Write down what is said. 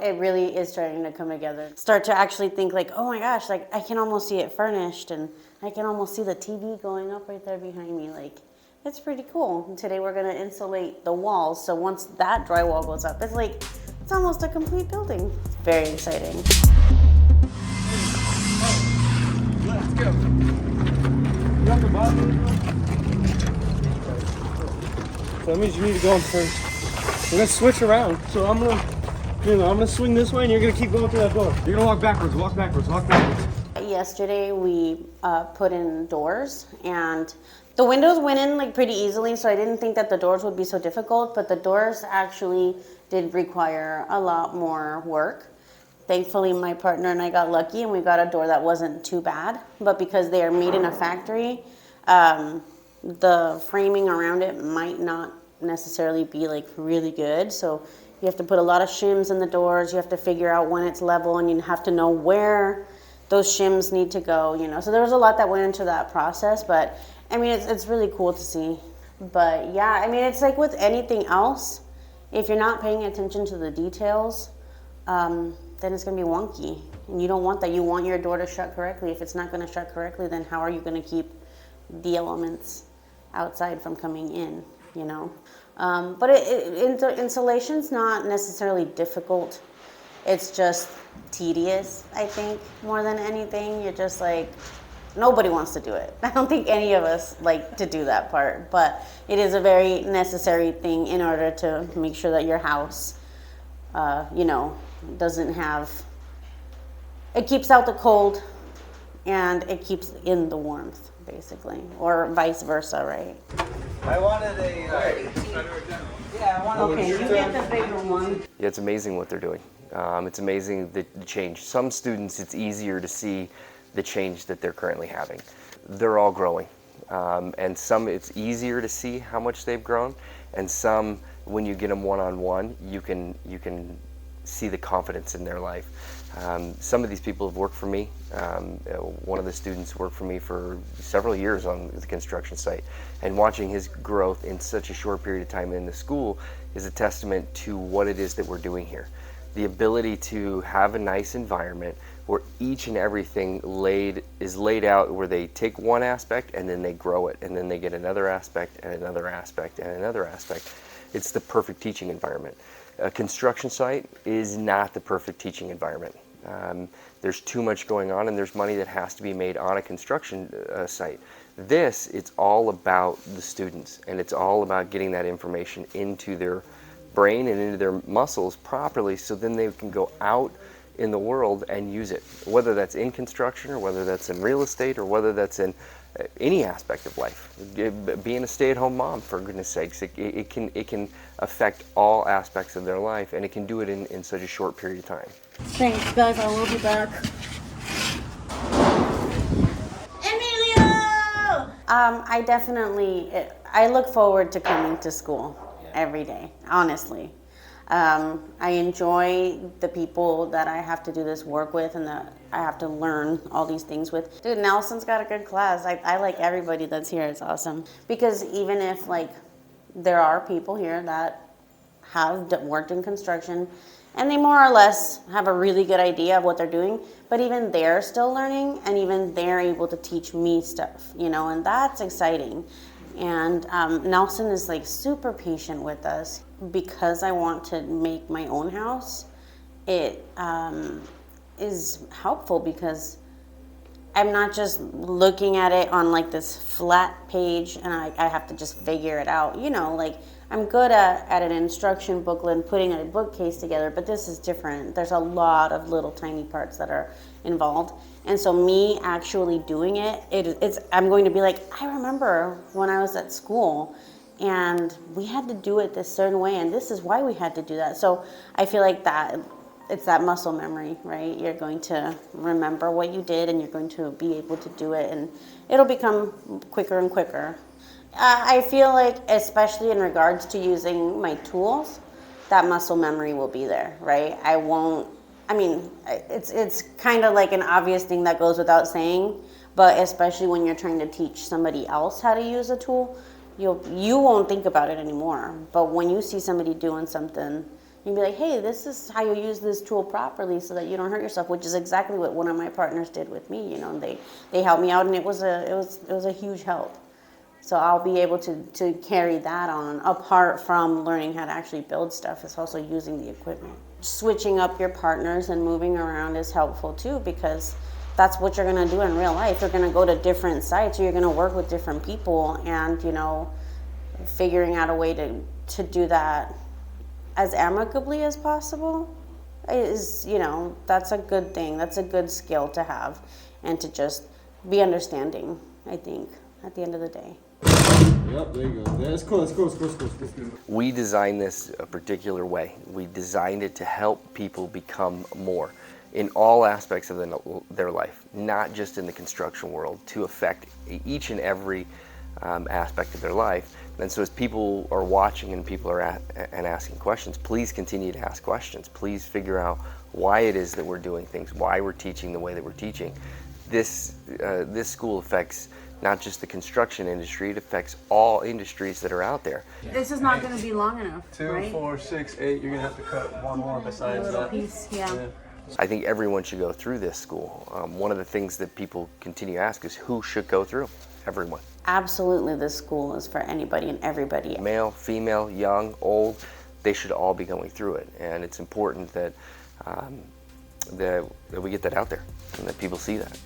It really is starting to come together. Start to actually think like, oh my gosh, like I can almost see it furnished and I can almost see the TV going up right there behind me. Like, it's pretty cool. And today we're gonna insulate the walls. So once that drywall goes up, it's almost a complete building. It's very exciting. Let's go. You got the bottom? So that means you need to go in first. We're gonna switch around. So I'm gonna swing this way and you're gonna keep going through that door. You're gonna walk backwards, walk backwards, walk backwards. Yesterday we put in doors and the windows went in like pretty easily, so I didn't think that the doors would be so difficult, but the doors actually did require a lot more work. Thankfully, my partner and I got lucky and we got a door that wasn't too bad, but because they are made in a factory, the framing around it might not necessarily be like really good, so you have to put a lot of shims in the doors, you have to figure out when it's level, and you have to know where those shims need to go, you know. So there was a lot that went into that process, but I mean, it's really cool to see. But yeah, I mean, it's like with anything else, if you're not paying attention to the details, then it's gonna be wonky. And you don't want that. You want your door to shut correctly. If it's not gonna shut correctly, then how are you gonna keep the elements outside from coming in, you know? But insulation's not necessarily difficult. It's just tedious, I think, more than anything. You're just like, nobody wants to do it. I don't think any of us like to do that part, but it is a very necessary thing in order to make sure that your house, you know, doesn't have, it keeps out the cold and it keeps in the warmth, basically, or vice versa, right? I wanted Okay, you get the bigger one. Yeah, it's amazing what they're doing. It's amazing the change. Some students, it's easier to see the change that they're currently having. They're all growing. And some, it's easier to see how much they've grown. And some, when you get them one-on-one, you can see the confidence in their life. Some of these people have worked for me. One of the students worked for me for several years on the construction site, and watching his growth in such a short period of time in the school is a testament to what it is that we're doing here. The ability to have a nice environment where each and everything is laid out, where they take one aspect and then they grow it, and then they get another aspect and another aspect and another aspect. It's the perfect teaching environment. A construction site is not the perfect teaching environment. There's too much going on, and there's money that has to be made on a construction site. It's all about the students, and it's all about getting that information into their brain and into their muscles properly, so then they can go out in the world and use it, whether that's in construction or whether that's in real estate or whether that's in any aspect of life. Being a stay-at-home mom, for goodness sakes, it can affect all aspects of their life, and it can do it in such a short period of time. Thanks, guys. I will be back. Emilio! I look forward to coming to school every day, honestly. I enjoy the people that I have to do this work with and that I have to learn all these things with. Dude, Nelson's got a good class. I like everybody that's here. It's awesome. Because even if like there are people here that have worked in construction and they more or less have a really good idea of what they're doing, but even they're still learning and even they're able to teach me stuff, you know, and that's exciting. And Nelson is like super patient with us. Because I want to make my own house, it is helpful because I'm not just looking at it on like this flat page and I have to just figure it out. You know, like I'm good at an instruction booklet and putting a bookcase together, but this is different. There's a lot of little tiny parts that are involved. And so me actually doing I'm going to be like, I remember when I was at school and we had to do it this certain way, and this is why we had to do that. So I feel like that it's that muscle memory, right? You're going to remember what you did and you're going to be able to do it, and it'll become quicker and quicker. I feel like, especially in regards to using my tools, that muscle memory will be there, right? It's kind of like an obvious thing that goes without saying, but especially when you're trying to teach somebody else how to use a tool, you won't think about it anymore. But when you see somebody doing something, You'd be like, hey, this is how you use this tool properly so that you don't hurt yourself, which is exactly what one of my partners did with me. You know, they helped me out, and it was a huge help. So I'll be able to carry that on, apart from learning how to actually build stuff. It's also using the equipment. Switching up your partners and moving around is helpful too, because that's what you're gonna do in real life. You're gonna go to different sites, or you're gonna work with different people, and you know, figuring out a way to do that as amicably as possible is, you know, that's a good thing. That's a good skill to have, and to just be understanding, I think, at the end of the day. Yep, there you go. That's cool, that's cool, that's cool, that's cool. We designed this a particular way. We designed it to help people become more in all aspects of their life, not just in the construction world, to affect each and every aspect of their life. And so as people are watching and people are asking questions, please continue to ask questions. Please figure out why it is that we're doing things, why we're teaching the way that we're teaching. This school affects not just the construction industry, it affects all industries that are out there. This is not going to be long enough, 2, right? 4, 6, 8. You're gonna have to cut one more besides that. Piece, yeah. I think everyone should go through this school. One of the things that people continue to ask is who should go through? Everyone. Absolutely, this school is for anybody and everybody. Male, female, young, old, they should all be going through it. And it's important that, that we get that out there and that people see that.